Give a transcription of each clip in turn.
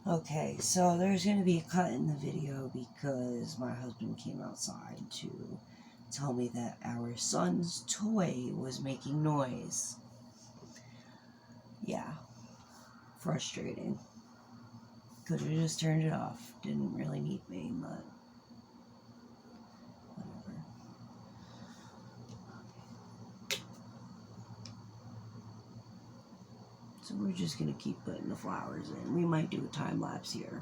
Okay, so there's going to be a cut in the video because my husband came outside to tell me that our son's toy was making noise. Yeah, frustrating. Could have just turned it off. Didn't really need me, but whatever. So we're just going to keep putting the flowers in. We might do a time lapse here.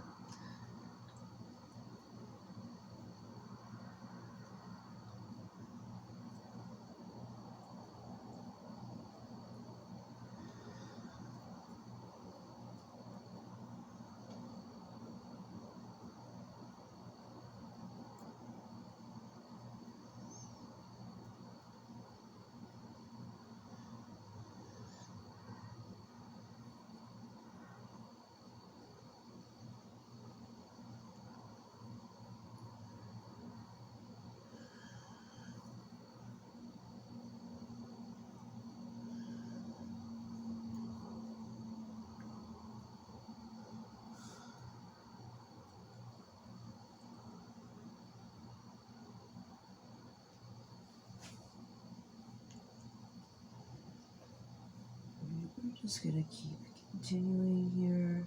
We're just going to keep continuing here.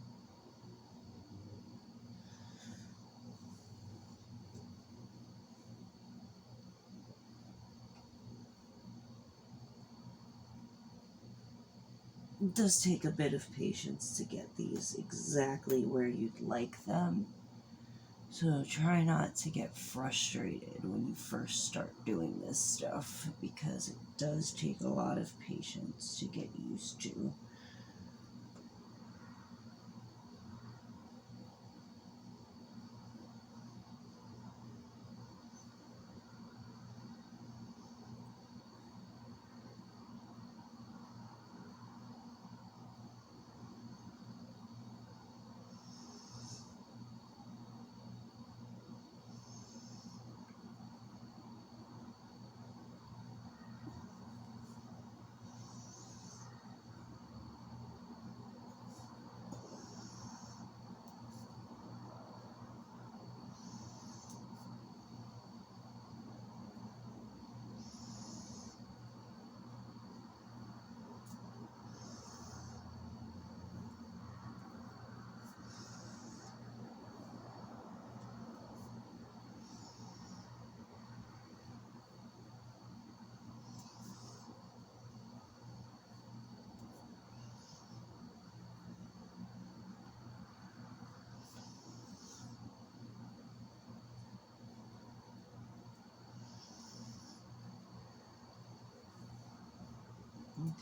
It does take a bit of patience to get these exactly where you'd like them. So try not to get frustrated when you first start doing this stuff because it does take a lot of patience to get used to.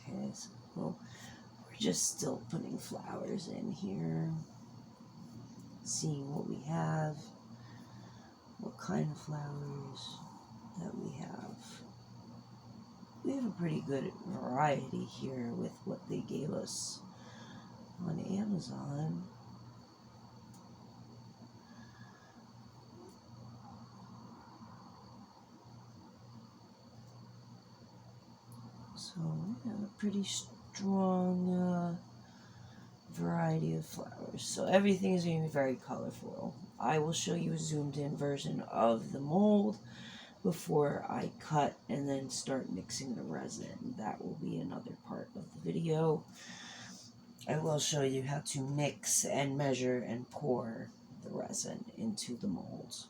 Okay, so we're just still putting flowers in here, seeing what we have, what kind of flowers that we have. We have a pretty good variety here with what they gave us on Amazon. So we have a pretty strong variety of flowers. So everything is going to be very colorful. I will show you a zoomed in version of the mold before I cut and then start mixing the resin. That will be another part of the video. I will show you how to mix and measure and pour the resin into the molds.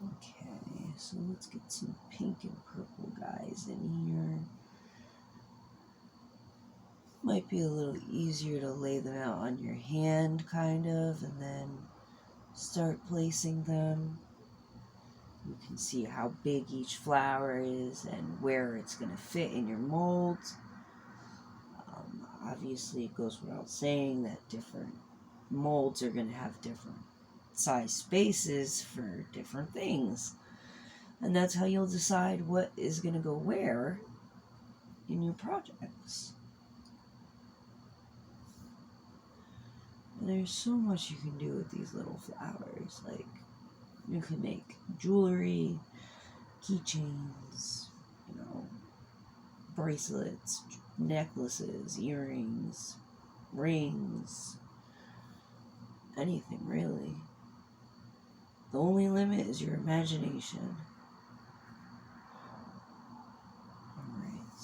Okay, so let's get some pink and purple guys in here. Might be a little easier to lay them out on your hand, kind of, and then start placing them. You can see how big each flower is and where it's going to fit in your molds. Obviously, it goes without saying that different molds are going to have different size spaces for different things. And that's how you'll decide what is going to go where in your projects. And there's so much you can do with these little flowers. Like, you can make jewelry, keychains, you know, bracelets, necklaces, earrings, rings, anything really. The only limit is your imagination. Alright,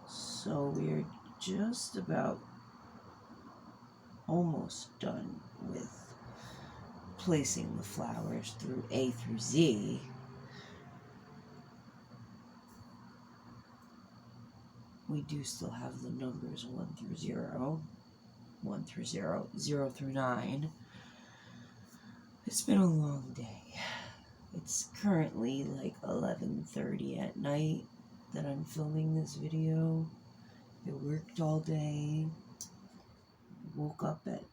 so we're just about almost done with placing the flowers through A through Z. We do still have the numbers 1 through 0, 1 through 0, 0 through 9. It's been a long day. It's currently like 11:30 at night that I'm filming this video. I worked all day. Woke up at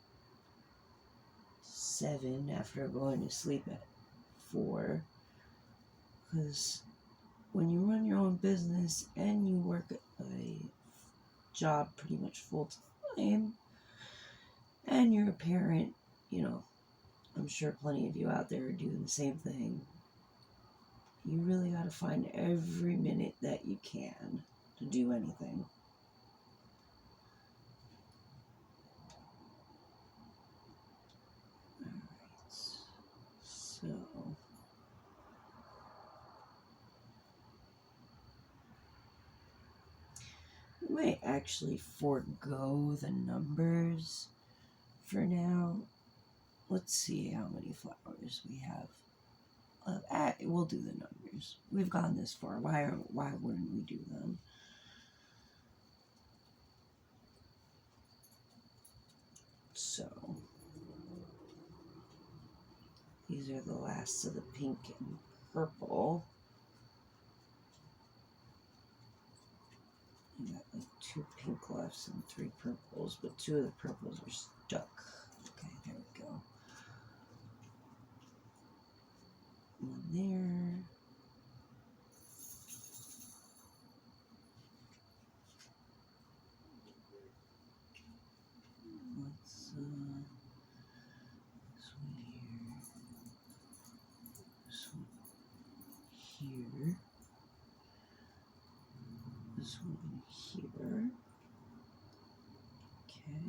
7 after going to sleep at 4. Because when you run your own business and you work a job pretty much full time, and you're a parent, you know, I'm sure plenty of you out there are doing the same thing. You really got to find every minute that you can to do anything. Alright, so we might actually forego the numbers for now. Let's see how many flowers we have. We'll do the numbers. We've gone this far. Why wouldn't we do them? So these are the last of the pink and purple. We got like 2 pink left and 3 purples, but 2 of the purples are stuck. Okay, there we go. One there. Let's this one here. This one here. This one here. Okay.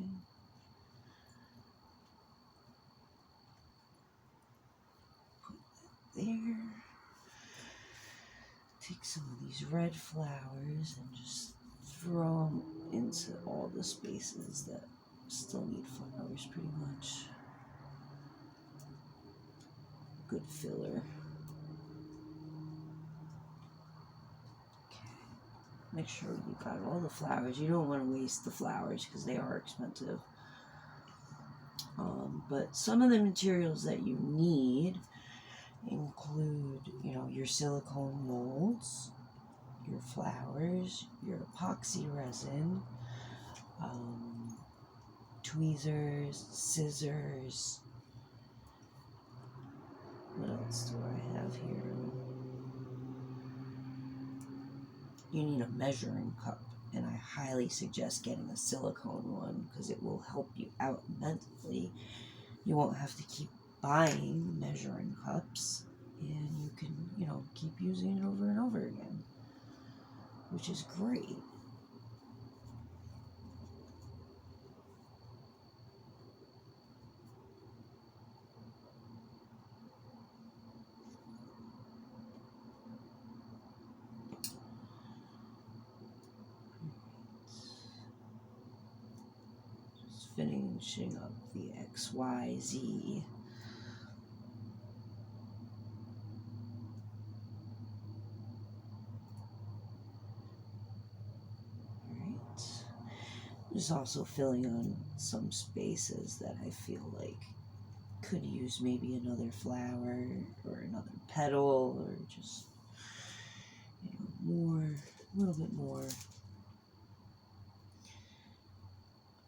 Put that there. Take some of these red flowers and just throw them into all the spaces that still need flowers pretty much. Good filler. Okay. Make sure you got all the flowers. You don't want to waste the flowers because they are expensive. But some of the materials that you need include, you know, your silicone molds, your flowers, your epoxy resin, tweezers, scissors. What else do I have here? You need a measuring cup, and I highly suggest getting a silicone one because it will help you out immensely. You won't have to keep buying measuring cups, and you can, you know, keep using it over and over again, which is great. Just finishing up the XYZ. Just also filling on some spaces that I feel like could use maybe another flower or another petal or just, you know, more, a little bit more.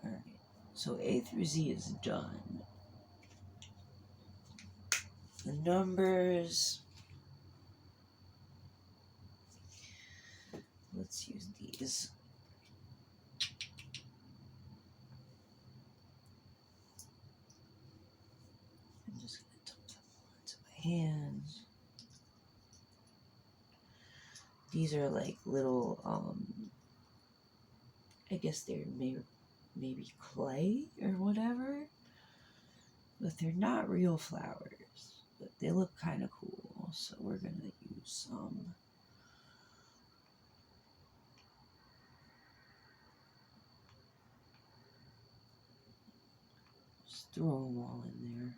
Alright, so A through Z is done. The numbers, let's use these. I'm just going to dump them all into my hands. These are like little, I guess they're maybe clay or whatever, but they're not real flowers, but they look kind of cool, so we're going to use some. Just throw them all in there.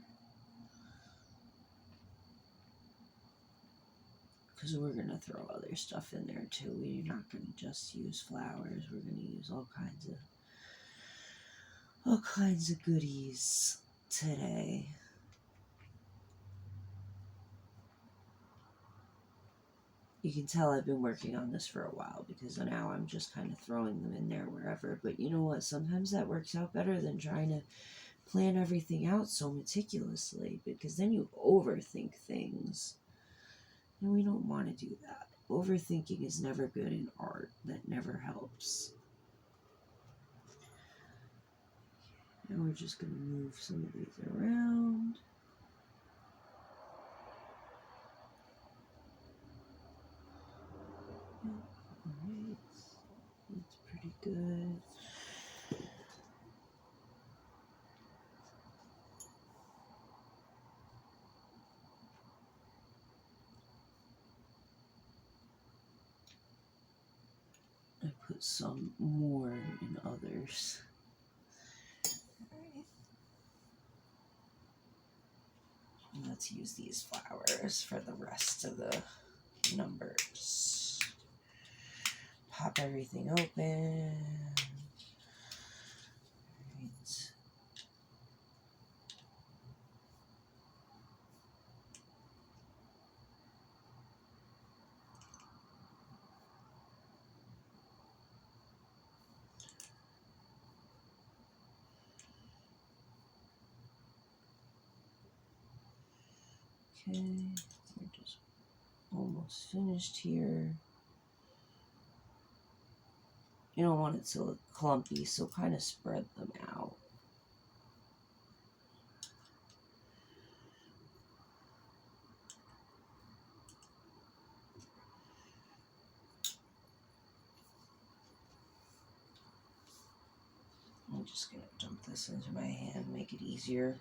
Because we're going to throw other stuff in there too. We're not going to just use flowers. We're going to use all kinds of goodies today. You can tell I've been working on this for a while because now I'm just kind of throwing them in there wherever. But you know what? Sometimes that works out better than trying to plan everything out so meticulously, because then you overthink things. And we don't want to do that. Overthinking is never good in art. That never helps. Now we're just going to move some of these around. Alright, that's pretty good. I put some more in others. And let's use these flowers for the rest of the numbers. Pop everything open. Right. Okay, we're just almost finished here. You don't want it to look clumpy, so kind of spread them out. I'm just going to dump this into my hand, make it easier.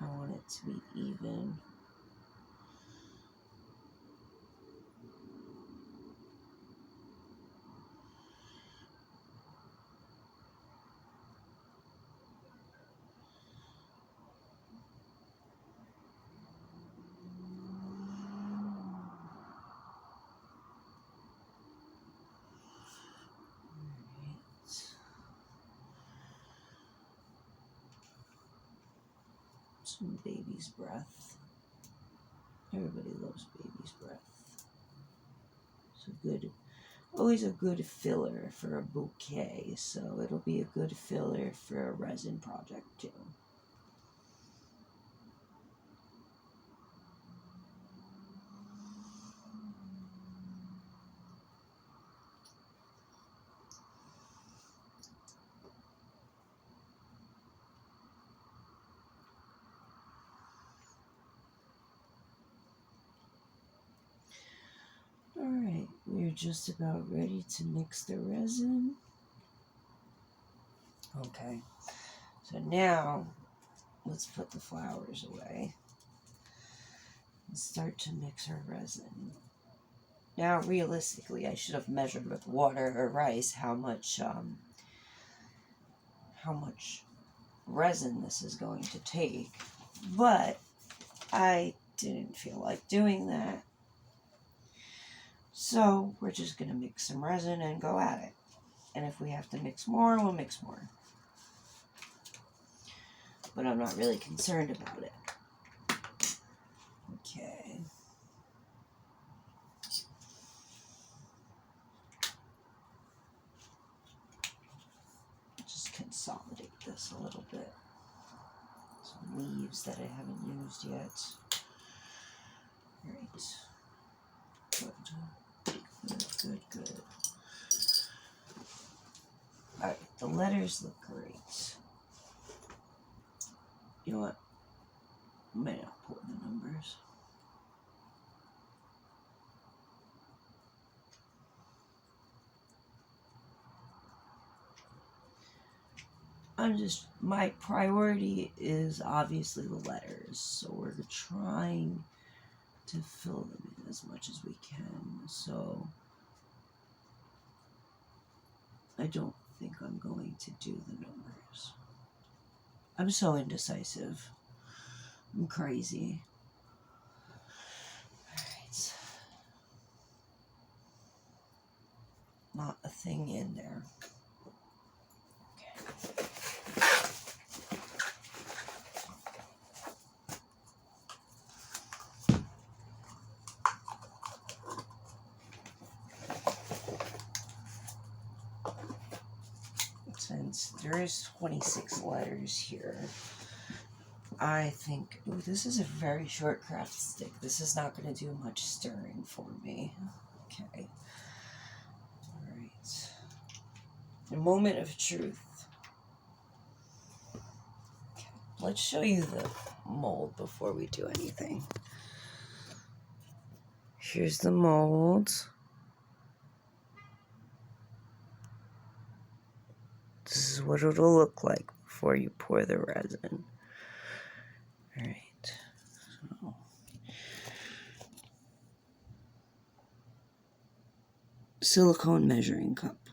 I want it to be even. Some baby's breath. Everybody loves baby's breath. It's always a good filler for a bouquet, so it'll be a good filler for a resin project too. Alright, we're just about ready to mix the resin. Okay, so now let's put the flowers away and start to mix our resin. Now, realistically, I should have measured with water or rice how much resin this is going to take, but I didn't feel like doing that. So we're just going to mix some resin and go at it. And if we have to mix more, we'll mix more. But I'm not really concerned about it. Okay. Just consolidate this a little bit. Some leaves that I haven't used yet. Right. Good. Good, good, good. The letters look great. You know what? I might not pour the numbers. My priority is obviously the letters, so we're trying to fill them in as much as we can. So I don't think I'm going to do the numbers. I'm so indecisive. I'm crazy. Alright. Not a thing in there. Since there is 26 letters here, I think, ooh, this is a very short craft stick. This is not going to do much stirring for me. Okay. Alright. A moment of truth. Okay. Let's show you the mold before we do anything. Here's the mold. This is what it'll look like before you pour the resin. Alright. So silicone measuring cup.